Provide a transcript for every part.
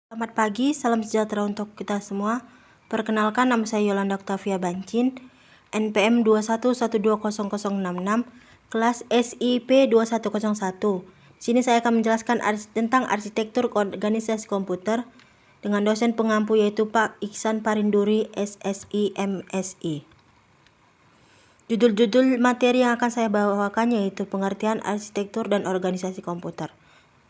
Selamat pagi, salam sejahtera untuk kita semua. Perkenalkan, nama saya Yolanda Octavia Bancin, NPM 211200066, kelas SIP 2101. Sini saya akan menjelaskan tentang arsitektur organisasi komputer dengan dosen pengampu yaitu Pak Iksan Parinduri, SSI, MSI. Judul-judul materi yang akan saya bawakan yaitu pengertian arsitektur dan organisasi komputer.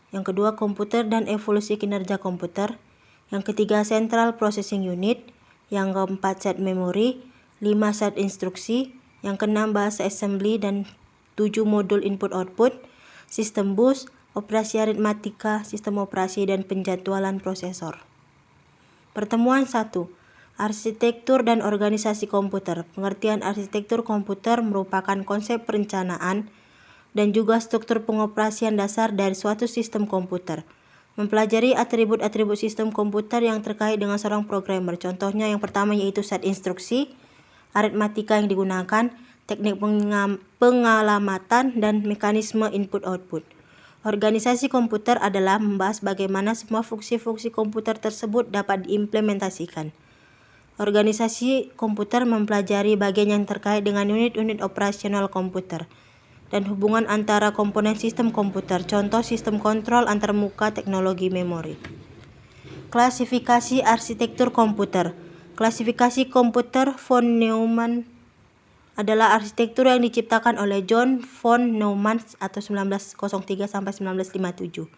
Yang kedua, komputer dan evolusi kinerja komputer. Yang ketiga, Central Processing Unit. Yang keempat, set memori. 5, set instruksi. Yang keenam, bahasa assembly dan 7, modul input-output. Sistem bus, operasi aritmatika, sistem operasi, dan penjadwalan prosesor. Pertemuan 1. Arsitektur dan organisasi komputer. Pengertian arsitektur komputer merupakan konsep perencanaan dan juga struktur pengoperasian dasar dari suatu sistem komputer. Mempelajari atribut-atribut sistem komputer yang terkait dengan seorang programmer. Contohnya yang pertama yaitu set instruksi, aritmatika yang digunakan, teknik pengalamatan, dan mekanisme input-output. Organisasi komputer adalah membahas bagaimana semua fungsi-fungsi komputer tersebut dapat diimplementasikan. Organisasi komputer mempelajari bagian yang terkait dengan unit-unit operasional komputer dan hubungan antara komponen sistem komputer, contoh sistem kontrol antarmuka teknologi memori. Klasifikasi arsitektur komputer. Klasifikasi komputer von Neumann adalah arsitektur yang diciptakan oleh John von Neumann atau 1903 sampai 1957.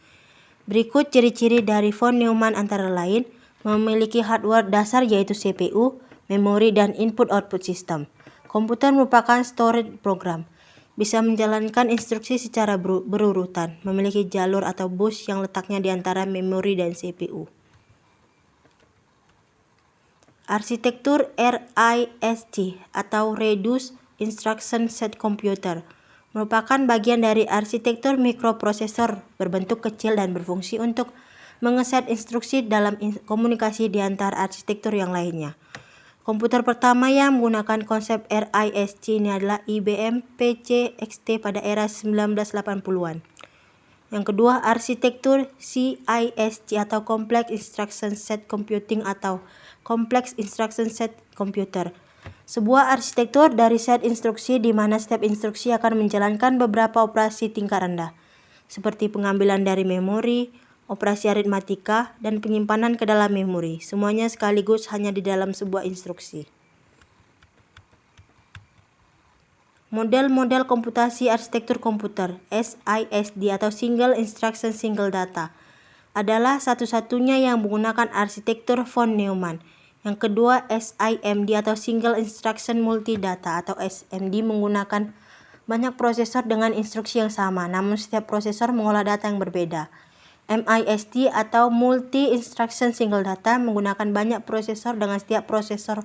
Berikut ciri-ciri dari von Neumann antara lain memiliki hardware dasar yaitu CPU, memori, dan input-output system. Komputer merupakan storage program. Bisa menjalankan instruksi secara berurutan, memiliki jalur atau bus yang letaknya di antara memori dan CPU. Arsitektur RISC atau Reduced Instruction Set Computer merupakan bagian dari arsitektur mikroprosesor berbentuk kecil dan berfungsi untuk mengeset instruksi dalam komunikasi di antara arsitektur yang lainnya. Komputer pertama yang menggunakan konsep RISC ini adalah IBM PC XT pada era 1980-an. Yang kedua, arsitektur CISC atau Complex Instruction Set Computing atau Complex Instruction Set Computer. Sebuah arsitektur dari set instruksi di mana setiap instruksi akan menjalankan beberapa operasi tingkat rendah, seperti pengambilan dari memori, operasi aritmatika, dan penyimpanan ke dalam memori. Semuanya sekaligus hanya di dalam sebuah instruksi. Model-model komputasi arsitektur komputer SISD atau Single Instruction Single Data adalah satu-satunya yang menggunakan arsitektur von Neumann. Yang kedua, SIMD atau Single Instruction Multi Data atau SMD menggunakan banyak prosesor dengan instruksi yang sama, namun setiap prosesor mengolah data yang berbeda. MISD atau Multi Instruction Single Data menggunakan banyak prosesor dengan setiap prosesor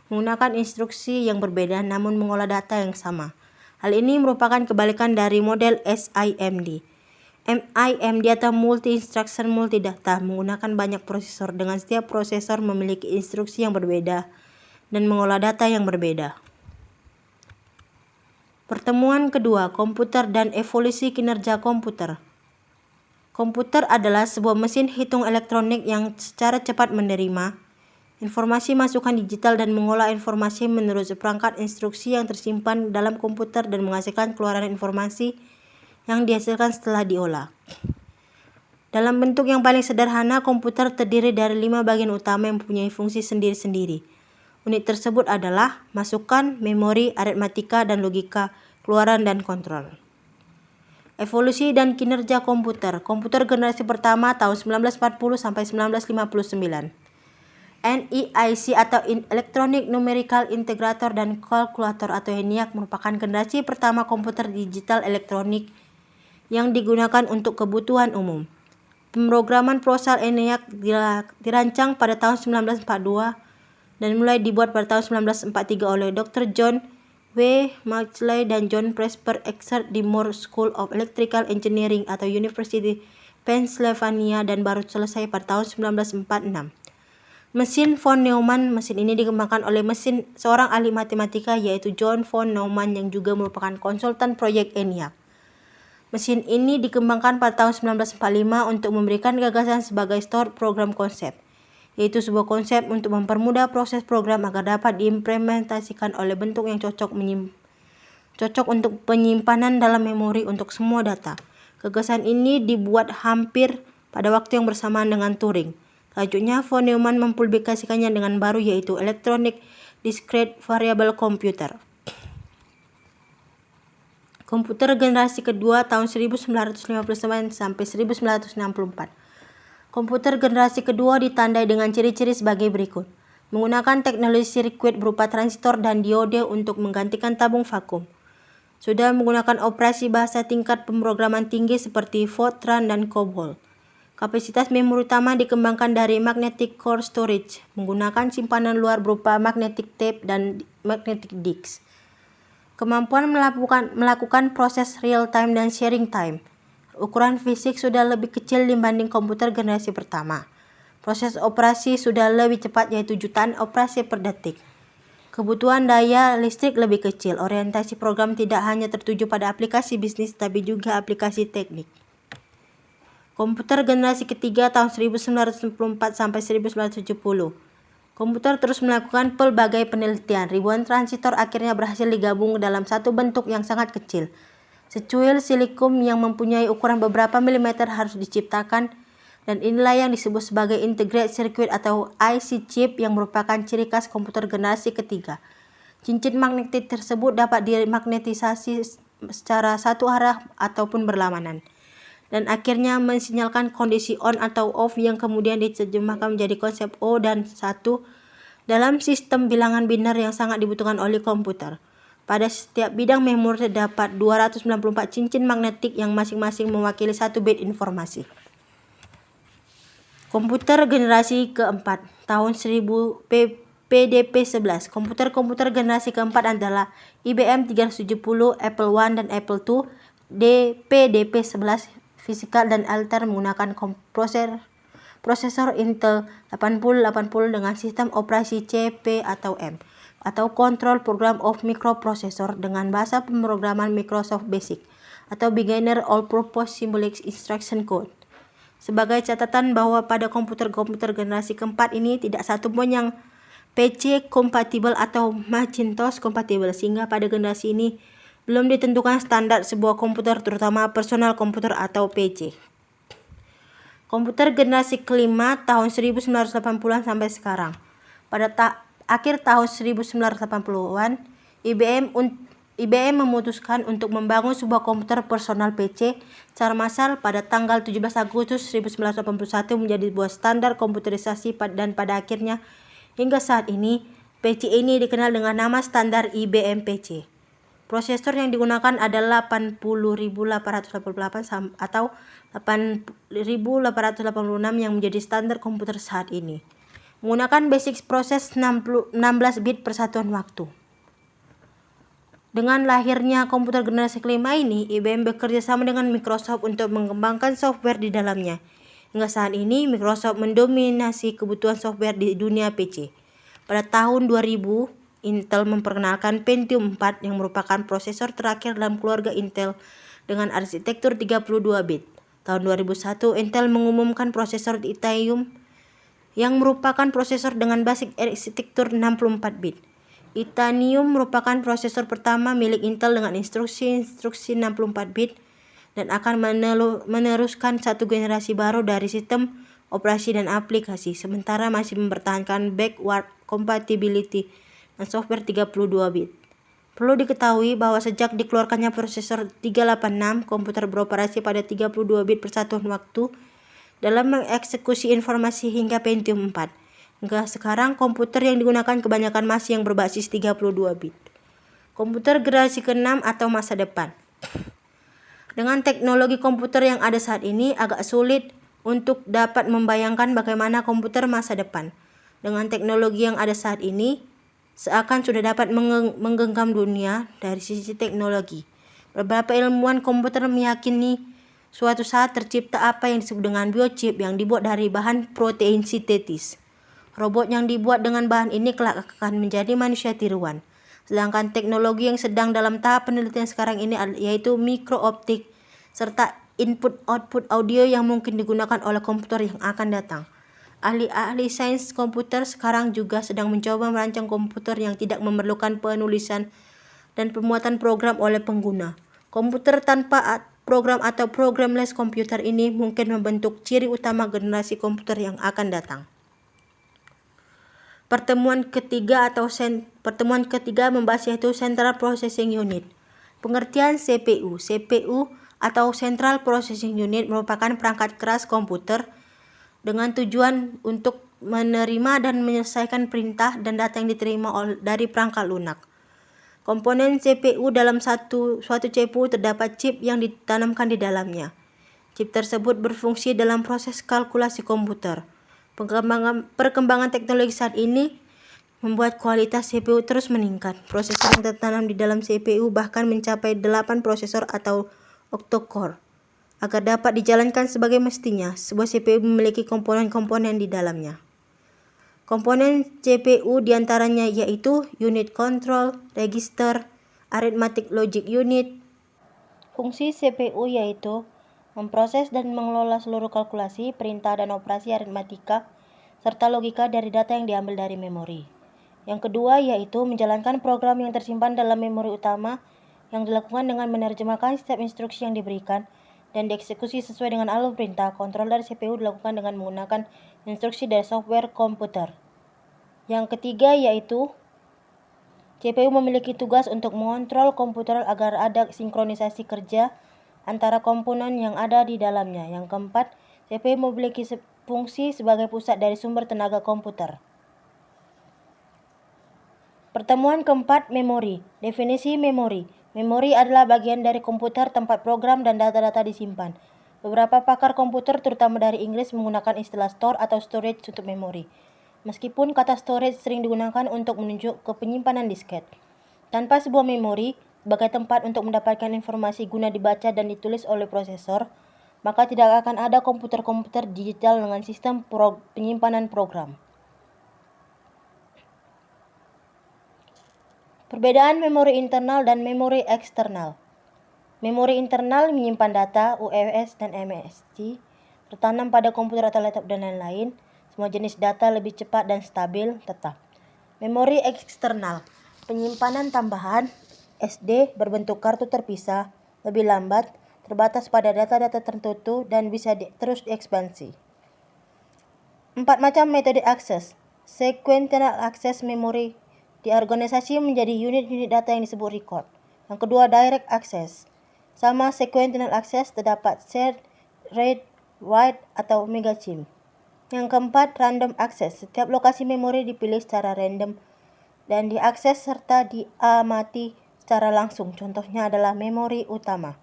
menggunakan instruksi yang berbeda namun mengolah data yang sama. Hal ini merupakan kebalikan dari model SIMD. MIMD atau Multi Instruction Multi Data menggunakan banyak prosesor dengan setiap prosesor memiliki instruksi yang berbeda dan mengolah data yang berbeda. Pertemuan kedua, komputer dan evolusi kinerja komputer. Komputer adalah sebuah mesin hitung elektronik yang secara cepat menerima informasi masukan digital dan mengolah informasi menurut seperangkat instruksi yang tersimpan dalam komputer dan menghasilkan keluaran informasi yang dihasilkan setelah diolah. Dalam bentuk yang paling sederhana, komputer terdiri dari 5 bagian utama yang mempunyai fungsi sendiri-sendiri. Unit tersebut adalah masukan, memori, aritmatika, dan logika, keluaran, dan kontrol. Evolusi dan kinerja komputer. Komputer generasi pertama tahun 1940 sampai 1959. NEIC atau Electronic Numerical Integrator dan Calculator atau ENIAC merupakan generasi pertama komputer digital elektronik yang digunakan untuk kebutuhan umum. Pemrograman prosesor ENIAC dirancang pada tahun 1942 dan mulai dibuat pada tahun 1943 oleh Dr. John W. Maudslay dan John Presper Eckert di Moore School of Electrical Engineering atau University Pennsylvania dan baru selesai pada tahun 1946. Mesin von Neumann. Mesin ini dikembangkan oleh seorang ahli matematika yaitu John von Neumann yang juga merupakan konsultan proyek ENIAC. Mesin ini dikembangkan pada tahun 1945 untuk memberikan gagasan sebagai Stored Program Concept, yaitu sebuah konsep untuk mempermudah proses program agar dapat diimplementasikan oleh bentuk yang cocok untuk penyimpanan dalam memori untuk semua data. Gagasan ini dibuat hampir pada waktu yang bersamaan dengan Turing. Selanjutnya, von Neumann mempublikasikannya dengan baru, yaitu Electronic Discrete Variable Computer. Komputer generasi kedua tahun 1959 sampai 1964. Komputer generasi kedua ditandai dengan ciri-ciri sebagai berikut. Menggunakan teknologi sirkuit berupa transistor dan diode untuk menggantikan tabung vakum. Sudah menggunakan operasi bahasa tingkat pemrograman tinggi seperti Fortran dan COBOL. Kapasitas memori utama dikembangkan dari magnetic core storage menggunakan simpanan luar berupa magnetic tape dan magnetic disk. Kemampuan melakukan proses real time dan sharing time. Ukuran fisik sudah lebih kecil dibanding komputer generasi pertama. Proses operasi sudah lebih cepat, yaitu jutaan operasi per detik. Kebutuhan daya listrik lebih kecil. Orientasi program tidak hanya tertuju pada aplikasi bisnis tapi juga aplikasi teknik. Komputer generasi ketiga tahun 1994 sampai 1970. Komputer terus melakukan pelbagai penelitian. Ribuan transistor akhirnya berhasil digabung dalam satu bentuk yang sangat kecil. Secuil silicon yang mempunyai ukuran beberapa milimeter harus diciptakan, dan inilah yang disebut sebagai integrated circuit atau IC chip yang merupakan ciri khas komputer generasi ketiga. Cincin magnetik tersebut dapat dimagnetisasi secara satu arah ataupun berlawanan, dan akhirnya mensinyalkan kondisi on atau off yang kemudian diterjemahkan menjadi konsep O dan 1 dalam sistem bilangan biner yang sangat dibutuhkan oleh komputer. Pada setiap bidang memori terdapat 294 cincin magnetik yang masing-masing mewakili 1 bit informasi. Komputer generasi keempat tahun 1000 PDP-11. Komputer generasi keempat adalah IBM 370, Apple I dan Apple II. PDP-11 Physical dan Altair menggunakan prosesor Intel 8080 dengan sistem operasi C, P, atau M, atau Control Program of Microprocessor dengan bahasa pemrograman Microsoft Basic atau Beginner All-Purpose Symbolic Instruction Code. Sebagai catatan bahwa pada komputer-komputer generasi keempat ini tidak satu pun yang PC kompatibel atau Macintosh kompatibel, sehingga pada generasi ini belum ditentukan standar sebuah komputer, terutama personal komputer atau PC. Komputer generasi kelima tahun 1980-an sampai sekarang. Pada akhir tahun 1980-an, IBM memutuskan untuk membangun sebuah komputer personal PC secara massal pada tanggal 17 Agustus 1981 menjadi sebuah standar komputerisasi, dan pada akhirnya hingga saat ini PC ini dikenal dengan nama standar IBM PC. Prosesor yang digunakan adalah 80888 atau 8886 yang menjadi standar komputer saat ini. Menggunakan basic proses 16 bit persatuan waktu. Dengan lahirnya komputer generasi kelima ini, IBM bekerja sama dengan Microsoft untuk mengembangkan software di dalamnya. Hingga saat ini, Microsoft mendominasi kebutuhan software di dunia PC. Pada tahun 2000, Intel memperkenalkan Pentium 4 yang merupakan prosesor terakhir dalam keluarga Intel dengan arsitektur 32 bit. Tahun 2001, Intel mengumumkan prosesor Itanium yang merupakan prosesor dengan basic arsitektur 64 bit. Itanium merupakan prosesor pertama milik Intel dengan instruksi 64 bit dan akan meneruskan satu generasi baru dari sistem operasi dan aplikasi, sementara masih mempertahankan backward compatibility dan software 32 bit. Perlu diketahui bahwa sejak dikeluarkannya prosesor 386, komputer beroperasi pada 32 bit persatuan waktu dalam mengeksekusi informasi hingga Pentium 4. Hingga sekarang, komputer yang digunakan kebanyakan masih yang berbasis 32 bit. Komputer generasi ke-6 atau masa depan. Dengan teknologi komputer yang ada saat ini, agak sulit untuk dapat membayangkan bagaimana komputer masa depan. Dengan teknologi yang ada saat ini, seakan sudah dapat menggenggam dunia dari sisi teknologi. Beberapa ilmuwan komputer meyakini suatu saat tercipta apa yang disebut dengan biochip yang dibuat dari bahan protein sintetis. Robot yang dibuat dengan bahan ini kelak akan menjadi manusia tiruan. Sedangkan teknologi yang sedang dalam tahap penelitian sekarang ini yaitu mikrooptik serta input-output audio yang mungkin digunakan oleh komputer yang akan datang. Ahli-ahli sains komputer sekarang juga sedang mencoba merancang komputer yang tidak memerlukan penulisan dan pembuatan program oleh pengguna. Komputer tanpa program atau programless komputer ini mungkin membentuk ciri utama generasi komputer yang akan datang. Pertemuan ketiga membahas yaitu Central Processing Unit. Pengertian CPU. CPU atau Central Processing Unit merupakan perangkat keras komputer dengan tujuan untuk menerima dan menyelesaikan perintah dan data yang diterima dari perangkat lunak. Komponen CPU dalam suatu CPU terdapat chip yang ditanamkan di dalamnya. Chip tersebut berfungsi dalam proses kalkulasi komputer. Perkembangan teknologi saat ini membuat kualitas CPU terus meningkat. Prosesor yang tertanam di dalam CPU bahkan mencapai 8 prosesor atau octa-core. Agar dapat dijalankan sebagai mestinya, sebuah CPU memiliki komponen-komponen di dalamnya. Komponen CPU diantaranya yaitu unit control, register, arithmetic logic unit. Fungsi CPU yaitu memproses dan mengelola seluruh kalkulasi, perintah dan operasi aritmatika, serta logika dari data yang diambil dari memori. Yang kedua yaitu menjalankan program yang tersimpan dalam memori utama yang dilakukan dengan menerjemahkan setiap instruksi yang diberikan dan dieksekusi sesuai dengan alur perintah. Kontrol dari CPU dilakukan dengan menggunakan instruksi dari software komputer. Yang ketiga yaitu CPU memiliki tugas untuk mengontrol komputer agar ada sinkronisasi kerja antara komponen yang ada di dalamnya. Yang keempat, CPU memiliki fungsi sebagai pusat dari sumber tenaga komputer. Pertemuan keempat, memori. Definisi memori. Memori adalah bagian dari komputer tempat program dan data-data disimpan. Beberapa pakar komputer, terutama dari Inggris, menggunakan istilah store atau storage untuk memori. Meskipun kata storage sering digunakan untuk menunjuk ke penyimpanan disket. Tanpa sebuah memori sebagai tempat untuk mendapatkan informasi guna dibaca dan ditulis oleh prosesor, maka tidak akan ada komputer-komputer digital dengan sistem penyimpanan program. Perbedaan memori internal dan memori eksternal. Memori internal menyimpan data, UEFS dan MSG, tertanam pada komputer atau laptop dan lain-lain. Semua jenis data lebih cepat dan stabil, tetap. Memori eksternal, penyimpanan tambahan, SD, berbentuk kartu terpisah, lebih lambat, terbatas pada data-data tertentu dan bisa terus diekspansi. 4 macam metode akses. Sequential access memory diorganisasi menjadi unit-unit data yang disebut record. Yang kedua, direct access. Sama sequential access terdapat share, read, write atau megachim. Yang keempat, random access. Setiap lokasi memori dipilih secara random dan diakses serta diamati secara langsung. Contohnya adalah memori utama.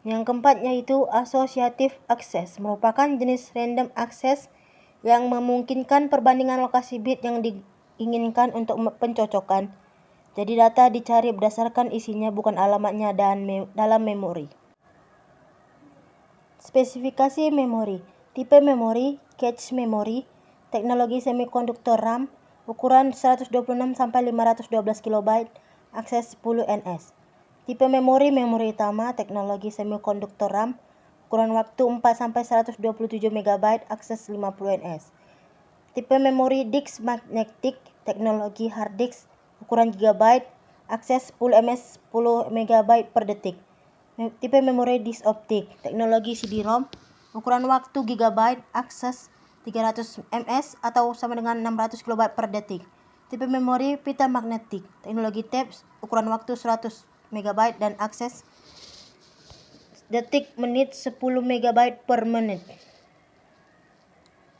Yang keempat yaitu associative access, merupakan jenis random access yang memungkinkan perbandingan lokasi bit yang diinginkan untuk pencocokan. Jadi data dicari berdasarkan isinya bukan alamatnya dalam memori. Spesifikasi memori. Tipe memori, cache memory, teknologi semikonduktor RAM, ukuran 126 sampai 512 KB, akses 10 ns. Tipe memori utama, teknologi semikonduktor RAM, ukuran waktu 4 sampai 127 MB, akses 50 ns. Tipe memori disk magnetic, teknologi hard disk, ukuran GB, akses 10 ms 10 MB per detik. Tipe memori disk optik, teknologi CD-ROM, ukuran waktu GB, akses 300 ms atau sama dengan 600 KB per detik. Tipe memori pita magnetik, teknologi tape, ukuran waktu 100 MB dan akses detik menit 10 MB per menit.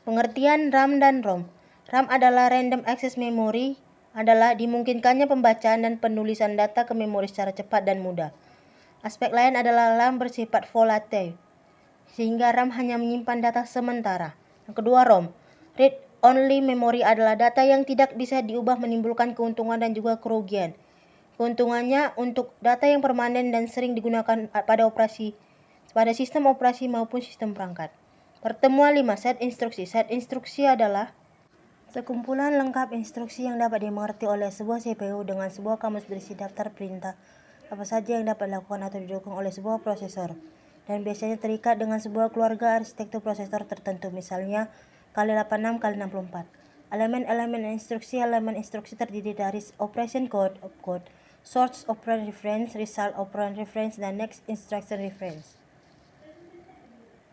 Pengertian RAM dan ROM. RAM adalah random access memory, adalah dimungkinkannya pembacaan dan penulisan data ke memori secara cepat dan mudah. Aspek lain adalah RAM bersifat volatile, sehingga RAM hanya menyimpan data sementara. Yang kedua, ROM. Read only memory adalah data yang tidak bisa diubah, menimbulkan keuntungan dan juga kerugian. Keuntungannya untuk data yang permanen dan sering digunakan pada sistem operasi maupun sistem perangkat. Pertemuan 5, set instruksi. Set instruksi adalah sekumpulan lengkap instruksi yang dapat dimengerti oleh sebuah CPU dengan sebuah kamus berisi daftar perintah apa saja yang dapat dilakukan atau didukung oleh sebuah prosesor. dan biasanya terikat dengan sebuah keluarga arsitektur prosesor tertentu, misalnya x86 x 64. Elemen instruksi terdiri dari operation code, opcode, source operand reference, result operand reference, dan next instruction reference.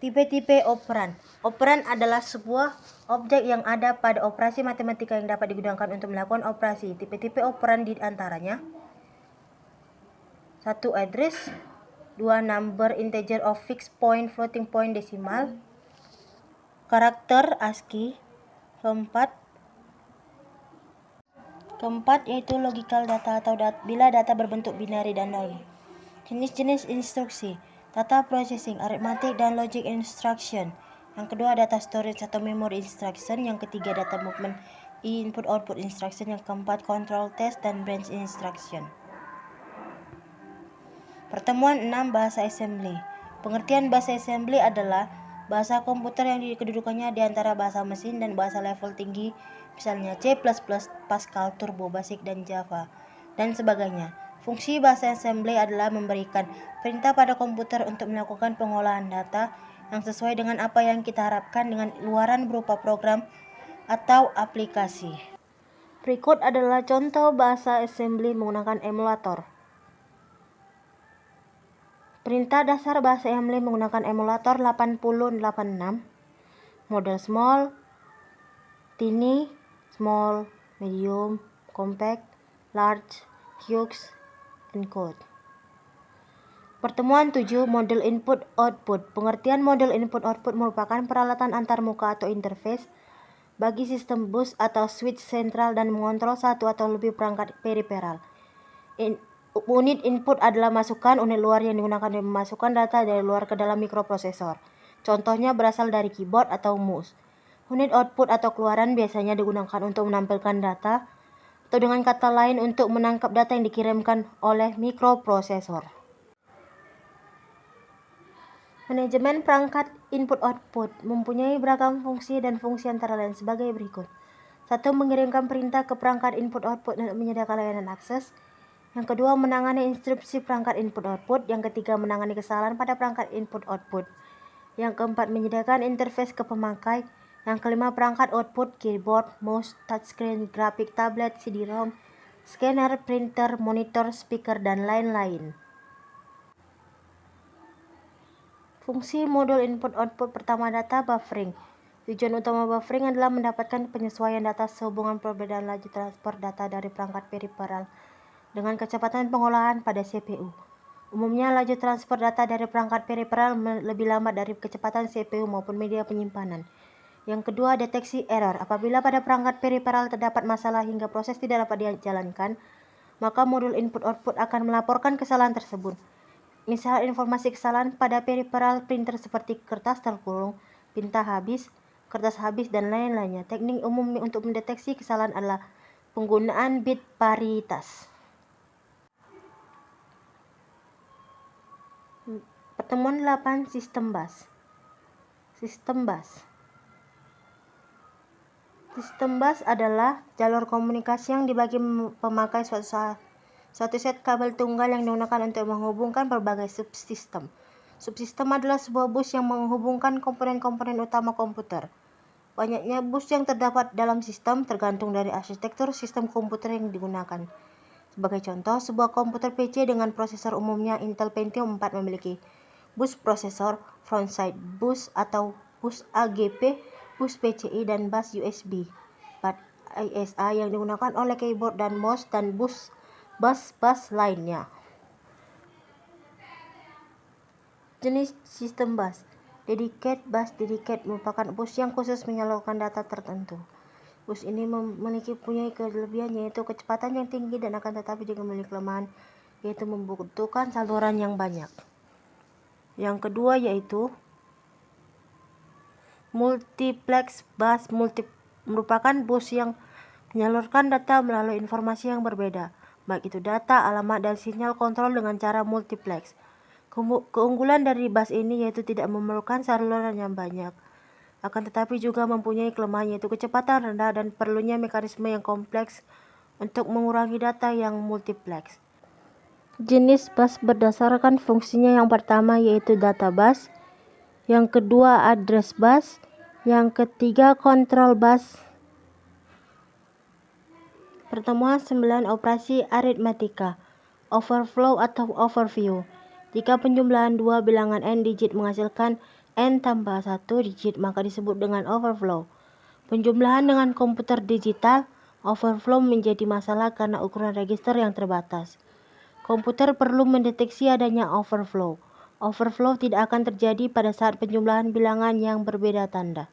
Tipe-tipe operan. Operan adalah sebuah objek yang ada pada operasi matematika yang dapat digunakan untuk melakukan operasi. Tipe-tipe operan di antaranya 1. Address, 2. Number integer of fixed point, floating point, desimal, karakter ASCII, keempat yaitu logical data atau bila data berbentuk binary dan nol. Jenis-jenis instruksi, data processing, arithmetic, dan logic instruction. Yang kedua, data storage atau memory instruction. Yang ketiga, data movement input-output instruction. Yang keempat, control test dan branch instruction. Pertemuan 6. Bahasa assembly. Pengertian bahasa assembly adalah bahasa komputer yang kedudukannya di antara bahasa mesin dan bahasa level tinggi, misalnya C++, Pascal, Turbo, Basic, dan Java, dan sebagainya. Fungsi bahasa assembly adalah memberikan perintah pada komputer untuk melakukan pengolahan data yang sesuai dengan apa yang kita harapkan dengan luaran berupa program atau aplikasi. Berikut adalah contoh bahasa assembly menggunakan emulator. Perintah dasar bahasa assembly menggunakan emulator 8086, model small, tiny, small, medium, compact, large, huge, encode. Pertemuan 7. Model input-output. Pengertian model input-output merupakan peralatan antarmuka atau interface bagi sistem bus atau switch sentral dan mengontrol satu atau lebih perangkat periferal. Unit input adalah masukan, unit luar yang digunakan untuk memasukkan data dari luar ke dalam mikroprosesor. Contohnya berasal dari keyboard atau mouse. Unit output atau keluaran biasanya digunakan untuk menampilkan data, atau dengan kata lain untuk menangkap data yang dikirimkan oleh mikroprosesor. Manajemen perangkat input-output mempunyai beragam fungsi dan fungsi antara lain sebagai berikut. 1. Mengirimkan perintah ke perangkat input-output untuk menyediakan layanan akses. Yang kedua, menangani instruksi perangkat input-output. Yang ketiga, menangani kesalahan pada perangkat input-output. Yang keempat, menyediakan interface ke pemakai. Yang kelima, perangkat output, keyboard, mouse, touchscreen, grafik, tablet, CD-ROM, scanner, printer, monitor, speaker, dan lain-lain. Fungsi modul input-output. Pertama, data buffering. Tujuan utama buffering adalah mendapatkan penyesuaian data sehubungan perbedaan laju transfer data dari perangkat periferal dengan kecepatan pengolahan pada CPU. Umumnya, laju transfer data dari perangkat periferal lebih lambat dari kecepatan CPU maupun media penyimpanan. Yang kedua, deteksi error. Apabila pada perangkat periferal terdapat masalah hingga proses tidak dapat dijalankan, maka modul input-output akan melaporkan kesalahan tersebut. Misal informasi kesalahan pada periferal printer seperti kertas tergulung, tinta habis, kertas habis, dan lain-lainnya. Teknik umum untuk mendeteksi kesalahan adalah penggunaan bit paritas. Pertemuan 8. Sistem bus. Sistem bus adalah jalur komunikasi yang dibagi pemakai suatu set kabel tunggal yang digunakan untuk menghubungkan berbagai subsistem. Subsistem adalah sebuah bus yang menghubungkan komponen-komponen utama komputer. Banyaknya bus yang terdapat dalam sistem tergantung dari arsitektur sistem komputer yang digunakan. Sebagai contoh, sebuah komputer PC dengan prosesor umumnya Intel Pentium 4 memiliki bus prosesor, frontside bus atau bus AGP, bus PCI, dan bus USB, ISA yang digunakan oleh keyboard dan mouse, dan bus lainnya. Jenis sistem bus. Dedicated bus. Dedicated merupakan bus yang khusus menyalurkan data tertentu. Bus ini punya kelebihan yaitu kecepatan yang tinggi dan akan tetapi juga memiliki kelemahan yaitu membutuhkan saluran yang banyak. Yang kedua yaitu multiplex bus. Merupakan bus yang menyalurkan data melalui informasi yang berbeda, baik itu data, alamat, dan sinyal kontrol dengan cara multiplex. Keunggulan dari bus ini yaitu tidak memerlukan saluran yang banyak, akan tetapi juga mempunyai kelemahan yaitu kecepatan rendah dan perlunya mekanisme yang kompleks untuk mengurangi data yang multiplex. Jenis bus berdasarkan fungsinya, yang pertama yaitu data bus, yang kedua address bus, yang ketiga control bus. Pertemuan 9 operasi aritmatika, overflow atau overview. Jika penjumlahan dua bilangan n digit menghasilkan n tambah 1 digit, maka disebut dengan overflow. Penjumlahan dengan komputer digital, overflow menjadi masalah karena ukuran register yang terbatas. Komputer perlu mendeteksi adanya overflow. Overflow tidak akan terjadi pada saat penjumlahan bilangan yang berbeda tanda.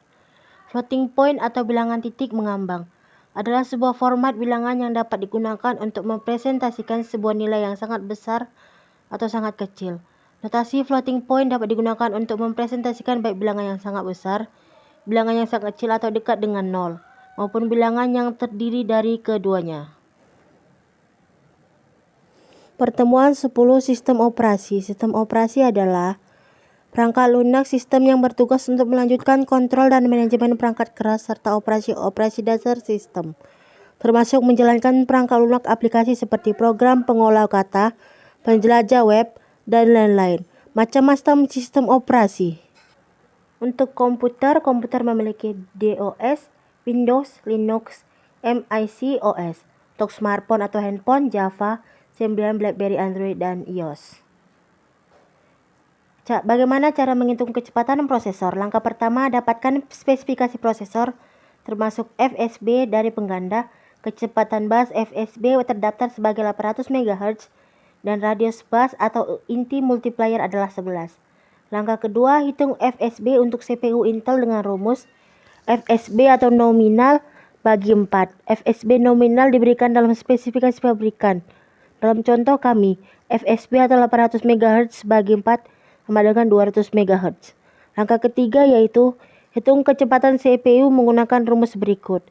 Floating point atau bilangan titik mengambang adalah sebuah format bilangan yang dapat digunakan untuk mempresentasikan sebuah nilai yang sangat besar atau sangat kecil. Notasi floating point dapat digunakan untuk mempresentasikan baik bilangan yang sangat besar, bilangan yang sangat kecil atau dekat dengan nol, maupun bilangan yang terdiri dari keduanya. Pertemuan 10 sistem operasi. Sistem operasi adalah perangkat lunak sistem yang bertugas untuk melanjutkan kontrol dan manajemen perangkat keras serta operasi dasar sistem, termasuk menjalankan perangkat lunak aplikasi seperti program pengolah kata, penjelajah web, dan lain-lain. Macam-macam sistem operasi. Untuk komputer memiliki DOS, Windows, Linux, MIC OS. Untuk smartphone atau handphone, Java, Symbian, BlackBerry, Android, dan iOS. Bagaimana cara menghitung kecepatan prosesor? Langkah pertama, dapatkan spesifikasi prosesor, termasuk FSB dari pengganda. Kecepatan bus FSB terdaftar sebagai 800 MHz dan radius bus atau inti multiplier adalah 11. Langkah kedua, hitung FSB untuk CPU Intel dengan rumus FSB atau nominal bagi 4. FSB nominal diberikan dalam spesifikasi pabrikan. Dalam contoh kami, FSB atau 800 MHz bagi 4 sama dengan 200 MHz. Langkah ketiga yaitu hitung kecepatan CPU menggunakan rumus berikut.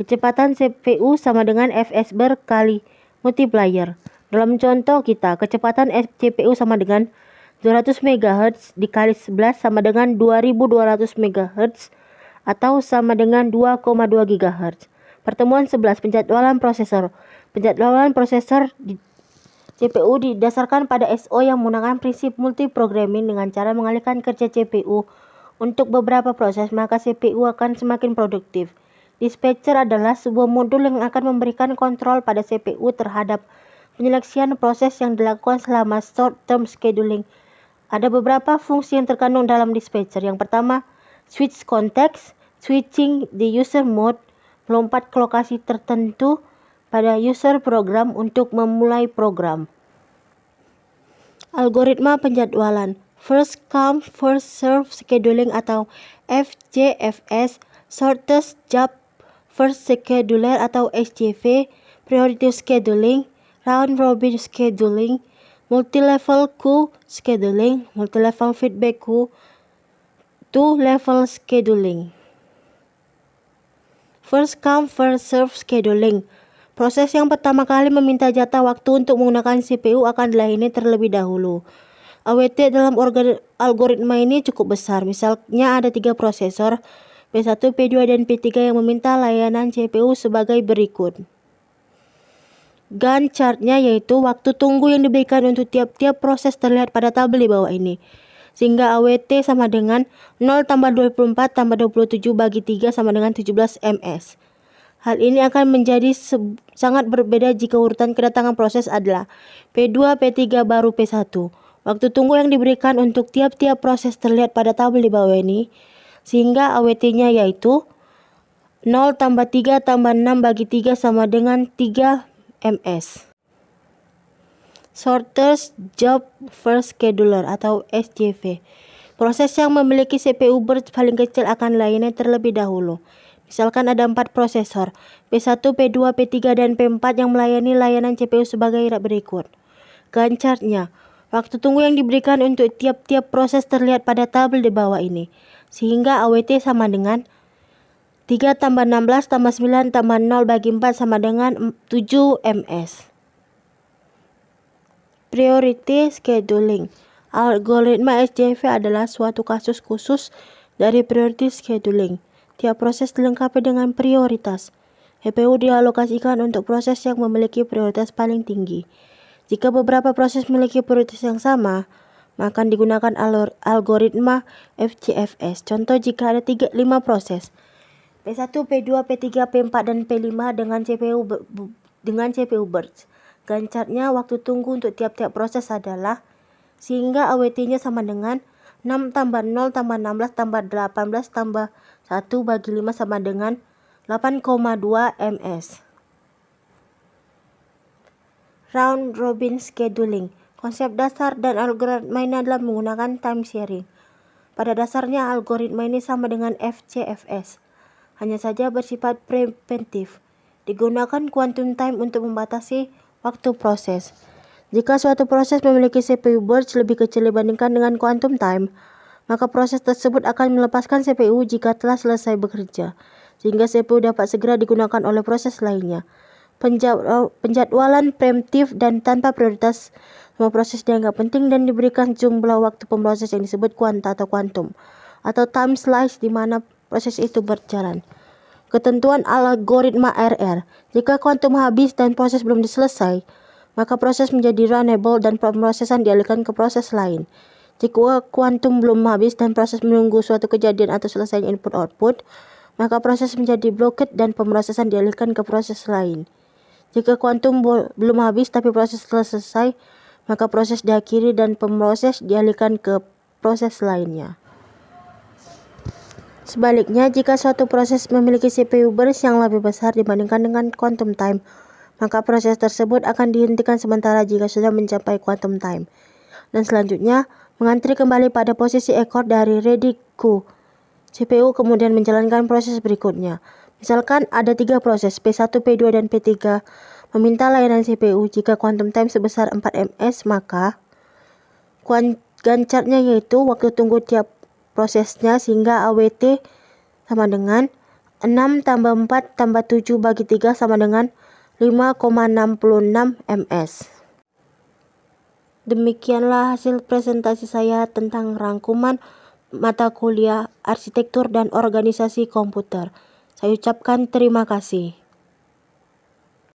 Kecepatan CPU sama dengan FSB kali multiplier. Dalam contoh kita, kecepatan CPU sama dengan 200 MHz dikali 11 sama dengan 2200 MHz atau sama dengan 2,2 GHz. Pertemuan 11, penjadwalan prosesor. Penjadwalan prosesor di CPU didasarkan pada SO yang menggunakan prinsip multiprogramming. Dengan cara mengalihkan kerja CPU untuk beberapa proses, maka CPU akan semakin produktif. Dispatcher adalah sebuah modul yang akan memberikan kontrol pada CPU terhadap penyeleksian proses yang dilakukan selama short-term scheduling. Ada beberapa fungsi yang terkandung dalam dispatcher. Yang pertama, switch context, switching the user mode, melompat ke lokasi tertentu pada user program untuk memulai program. Algoritma penjadwalan, first come first serve scheduling atau FJFS, shortest job first scheduler atau SJV, priority scheduling, round robin scheduling, multi-level queue scheduling, multi-level feedback queue, two-level scheduling. First come first serve scheduling. Proses yang pertama kali meminta jatah waktu untuk menggunakan CPU akan dilayani terlebih dahulu. AWT dalam algoritma ini cukup besar. Misalnya ada 3 prosesor, P1, P2, dan P3 yang meminta layanan CPU sebagai berikut. Gantt chart-nya yaitu waktu tunggu yang diberikan untuk tiap-tiap proses terlihat pada tabel di bawah ini. Sehingga AWT sama dengan 0 tambah 24 tambah 27 bagi 3 sama dengan 17 ms. Hal ini akan menjadi sangat berbeda jika urutan kedatangan proses adalah P2, P3, baru P1. Waktu tunggu yang diberikan untuk tiap-tiap proses terlihat pada tabel di bawah ini, sehingga AWT-nya yaitu 0 tambah 3 tambah 6 bagi 3 sama dengan 3 ms. Shortest Job First Scheduler atau SJV. Proses yang memiliki CPU burst paling kecil akan dilayani terlebih dahulu. Misalkan ada 4 prosesor, P1, P2, P3, dan P4 yang melayani layanan CPU sebagai berikut. Gantt chart-nya. Waktu tunggu yang diberikan untuk tiap-tiap proses terlihat pada tabel di bawah ini. Sehingga AWT sama dengan 3 tambah 16 tambah 9 tambah 0 bagi 4 sama dengan 7 ms. Priority Scheduling. Algoritma SJV adalah suatu kasus khusus dari priority scheduling. Tiap proses dilengkapi dengan prioritas. CPU dialokasikan untuk proses yang memiliki prioritas paling tinggi. Jika beberapa proses memiliki prioritas yang sama, maka akan digunakan algoritma FCFS. Contoh, jika ada 5 proses P1, P2, P3, P4, dan P5 dengan CPU burst. Gancarnya waktu tunggu untuk tiap-tiap proses adalah sehingga AWT-nya sama dengan 6 tambah 0 tambah 16 tambah 18 tambah 1 bagi 5 sama dengan 8,2 ms. Round Robin Scheduling. Konsep dasar dan algoritma ini adalah menggunakan time sharing. Pada dasarnya algoritma ini sama dengan FCFS, hanya saja bersifat preventif. Digunakan quantum time untuk membatasi waktu proses. Jika suatu proses memiliki CPU burst lebih kecil dibandingkan dengan quantum time, maka proses tersebut akan melepaskan CPU jika telah selesai bekerja, sehingga CPU dapat segera digunakan oleh proses lainnya. Penjadwalan preemptif dan tanpa prioritas. Semua proses dianggap penting dan diberikan jumlah waktu pemproses yang disebut kuanta atau kuantum, atau time slice di mana proses itu berjalan. Ketentuan algoritma RR. Jika kuantum habis dan proses belum selesai, maka proses menjadi runnable dan pemrosesan dialihkan ke proses lain. Jika kuantum belum habis dan proses menunggu suatu kejadian atau selesainya input-output, maka proses menjadi blocked dan pemrosesan dialihkan ke proses lain. Jika kuantum belum habis tapi proses telah selesai, maka proses diakhiri dan pemroses dialihkan ke proses lainnya. Sebaliknya, jika suatu proses memiliki CPU burst yang lebih besar dibandingkan dengan quantum time, maka proses tersebut akan dihentikan sementara jika sudah mencapai quantum time. Dan selanjutnya, mengantri kembali pada posisi ekor dari ready queue. CPU kemudian menjalankan proses berikutnya. Misalkan ada 3 proses P1, P2, dan P3 meminta layanan CPU. Jika quantum time sebesar 4 ms, maka gancarnya yaitu waktu tunggu tiap prosesnya sehingga AWT sama dengan 6 tambah 4 tambah 7 bagi 3 sama dengan 5,66 ms. Demikianlah hasil presentasi saya tentang rangkuman mata kuliah Arsitektur dan Organisasi Komputer. Saya ucapkan terima kasih.